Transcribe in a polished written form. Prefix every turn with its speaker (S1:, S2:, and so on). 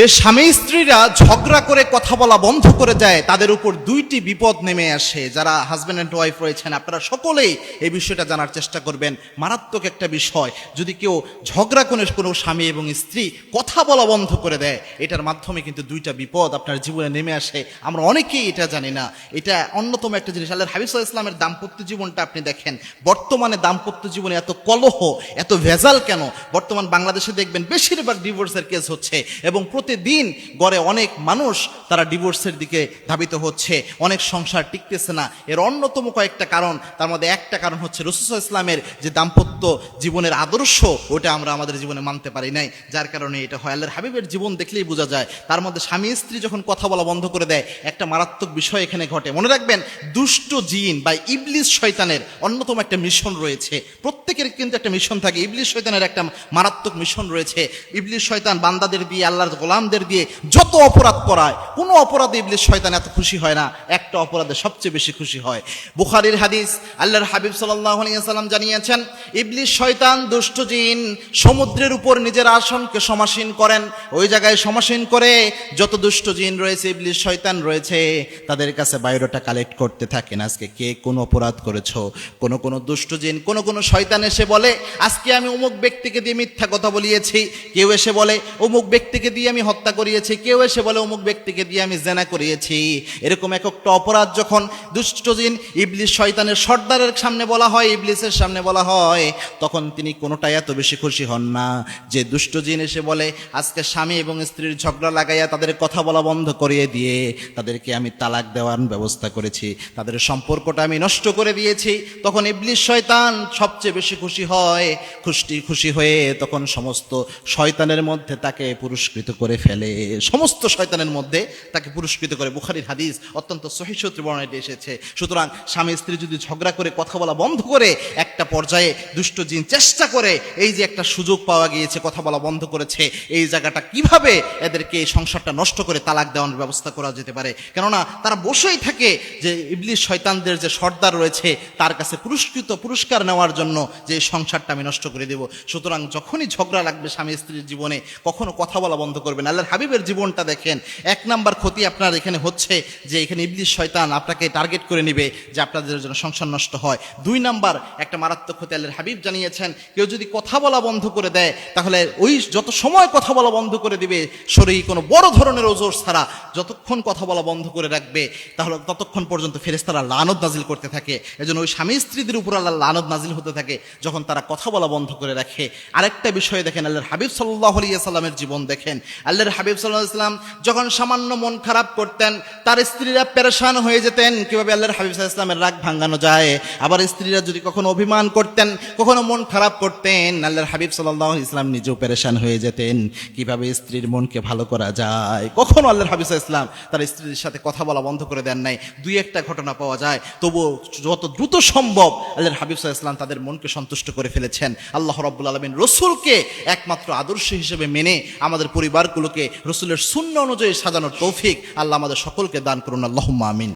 S1: স্বামী স্ত্রীরা ঝগড়া করে কথা বলা বন্ধ করে দেয়, তাদের উপর দুইটি বিপদ নেমে আসে। যারা হাজব্যান্ড অ্যান্ড ওয়াইফ রয়েছেন, আপনারা সকলেই এই বিষয়টা জানার চেষ্টা করবেন। মারাত্মক একটা বিষয়, যদি কেউ ঝগড়া করে কোনো স্বামী এবং স্ত্রী কথা বলা বন্ধ করে দেয়, এটার মাধ্যমে কিন্তু দুইটা বিপদ আপনার জীবনে নেমে আসে। আমরা অনেকেই এটা জানি না। এটা অন্যতম একটা জিনিস। আল্লাহর হাবিব সাল্লাল্লাহু আলাইহি ওয়াসাল্লামের দাম্পত্য জীবনটা আপনি দেখেন। বর্তমানে দাম্পত্য জীবনে এত কলহ, এত ভেজাল কেন? বর্তমান বাংলাদেশে দেখবেন বেশিরভাগ ডিভোর্সের কেস হচ্ছে, এবং প্রতিদিন গড়ে অনেক মানুষ তারা ডিভোর্সের দিকে ধাবিত হচ্ছে। অনেক সংসার টিকতেছে না। এর অন্যতম কয়েকটা কারণ, তার মধ্যে একটা কারণ হচ্ছে রাসূল সাল্লাল্লাহু আলাইহি ওয়াসাল্লামের যে দাম্পত্য জীবনের আদর্শ, ওটা আমরা আমাদের জীবনে মানতে পারি নাই, যার কারণে এটা হয়। আল্লাহর হাবিবের জীবন দেখলেই বোঝা যায়। তার মধ্যে স্বামী স্ত্রী যখন কথা বলা বন্ধ করে দেয়, একটা মারাত্মক বিষয় এখানে ঘটে। মনে রাখবেন, দুষ্ট জিন বা ইবলিস শয়তানের অন্যতম একটা মিশন রয়েছে। প্রত্যেকের কিন্তু একটা মিশন থাকে। ইবলিস শয়তানের একটা মারাত্মক মিশন রয়েছে। ইবলিস শয়তান বান্দাদের দিয়ে, আল্লাহর গোলামদের দিয়ে যত অপরাধ করায়, কোনো অপরাধে ইবলিস শয়তান এত খুশি হয় না, একটা অপরাধে সবচেয়ে বেশি খুশি হয়। বুখারীর হাদিস, আল্লাহর হাবিব সাল্লাল্লাহু আলাইহি ওয়াসাল্লাম জানিয়েছেন, ইবলিস শয়তান দুষ্ট জিন সমুদ্রের উপর নিজের আসনকে সমাসীন করেন। ওই জায়গায় সমাসীন করে যত দুষ্ট জিন রয়েছে, ইবলিস শয়তান রয়েছে, তাদের কাছে বায়োডাটা কালেক্ট করতে থাকেন। আজকে কে কোন অপরাধ করেছো? কোন দুষ্ট জিন, কোন শয়তান এসে বলে, আজকে আমি অমুক ব্যক্তিকে দিয়ে মিথ্যা কথা বলিয়েছি। কেউ এসে বলে, অমুক ব্যক্তিকে দিয়ে আমি হত্যা করিয়েছি। কেউ এসে বলে, অমুক ব্যক্তিকে দিয়ে আমি জেনা করিয়েছি। এরকম এক একটা অপরাধ যখন দুষ্ট জিন ইবলিস শয়তানের সর্দারের সামনে বলা হয়, ইবলিসের সামনে বলা হয়, তখন তিনি কোনোটাই এত বেশি খুশি হন না। যে দুষ্ট জিন এসে বলে, আজকে স্বামী এবং স্ত্রীর ঝগড়া লাগাইয়া তাদের কথা বলা বন্ধ করিয়ে দিয়ে তাদেরকে আমি তালাক দেওয়ার ব্যবস্থা করেছি, তাদের সম্পর্কটা আমি নষ্ট করে দিয়েছি, তখন ইবলিস শয়তান সবচেয়ে বেশি খুশি হয়। খুশি হয়ে তখন সমস্ত শয়তানের মধ্যে তাকে পুরস্কৃত করে ফেলে। সমস্ত শয়তানের মধ্যে তাকে পুরস্কৃত করে। বুখারীর হাদিস, অত্যন্ত সহিহ সূত্রে বর্ণিত এসেছে। সুতরাং স্বামী স্ত্রী যদি ঝগড়া করে কথা বলা বন্ধ করে, একটা পর্যায়ে দুষ্ট জিন চেষ্টা করে, এই যে একটা সুযোগ পাওয়া গিয়েছে, কথা বলা বন্ধ করেছে, এই জায়গাটা কিভাবে এদেরকে এই সংসারটা নষ্ট করে তালাক দেওয়ার ব্যবস্থা করা যেতে পারে। কেননা তারা বসেই থাকে যে ইবলিস শয়তানদের যে সর্দার রয়েছে, তার কাছে পুরস্কার নেওয়ার জন্য, যে সংসারটা আমি নষ্ট করে দেব। সুতরাং যখনই ঝগড়া লাগবে স্বামী স্ত্রীর জীবনে, কখনো কথা বলা বন্ধ করবেন। আল্লাহর হাবিবের জীবনটা দেখেন। এক নাম্বার ক্ষতি আপনার এখানে হচ্ছে যে এখানে ইবলিস শয়তান আপনাকে টার্গেট করে নিবে যে আপনাদের জন্য সংসার নষ্ট হয়। দুই নাম্বার একটা মারাত্মক ক্ষতি আল্লাহর হাবিব জানিয়েছেন, কেউ যদি কথা বলা বন্ধ করে দেয়, তাহলে ওই যত সময় কথা বলা বন্ধ করে দিবে, শরীরে কোনো বড় ধরনের ওজর ছাড়া যতক্ষণ কথা বলা বন্ধ করে রাখবে, তাহলে ততক্ষণ পর্যন্ত ফেরেশতারা লানত নাজিল করতে থাকে। এজন্য ওই স্বামী স্ত্রীদের উপর আল্লাহ লানত নাজিল হতে থাকে যখন তারা কথা বলা বন্ধ করে রাখে। আরেকটা বিষয় দেখেন, আল্লাহর হাবিব সাল্লাল্লাহু আলাইহি ওয়াসাল্লামের জীবন দেখেন। আল্লাহর হাবিব সাল্লাল্লাহু আলাইহি ওয়াসাল্লাম যখন সামান্য মন খারাপ করতেন, তার স্ত্রীরা পেরেশান হয়ে যেতেন কিভাবে আল্লাহর হাবিব সাল্লাল্লাহু আলাইহি ওয়াসাল্লামের রাগ ভাঙানো যায়। আবার স্ত্রীরা যদি কখনো অভিমান করতেন, কখনো মন খারাপ করতেন, আল্লাহর হাবিব সাল্লাল্লাহু আলাইহি ওয়াসাল্লাম নিজেও পেরেশান হয়ে যেতেন কিভাবে স্ত্রীর মনকে ভালো করা যায়। কখনো আল্লাহর হাবিব সাল্লাল্লাহু আলাইহি ওয়াসাল্লাম তার স্ত্রীর সাথে কথা বলা বন্ধ করে দেন নাই। দুই একটা ঘটনা পাওয়া যায়, তবুও যত দ্রুত সম্ভব আল্লাহর হাবিব সাল্লাল্লাহু আলাইহি ওয়াসাল্লাম তাদের মনকে সন্তুষ্ট করে ফেলেছেন। আল্লাহ রাব্বুল আলামিন রাসূলকে একমাত্র আদর্শ হিসেবে মেনে আমাদের পরিবারগুলোকে রাসূলের সুন্নাহ অনুযায়ী সাজানোর তৌফিক আল্লাহ আমাদের সকলকে দান করুন। আল্লাহুম্মা আমিন।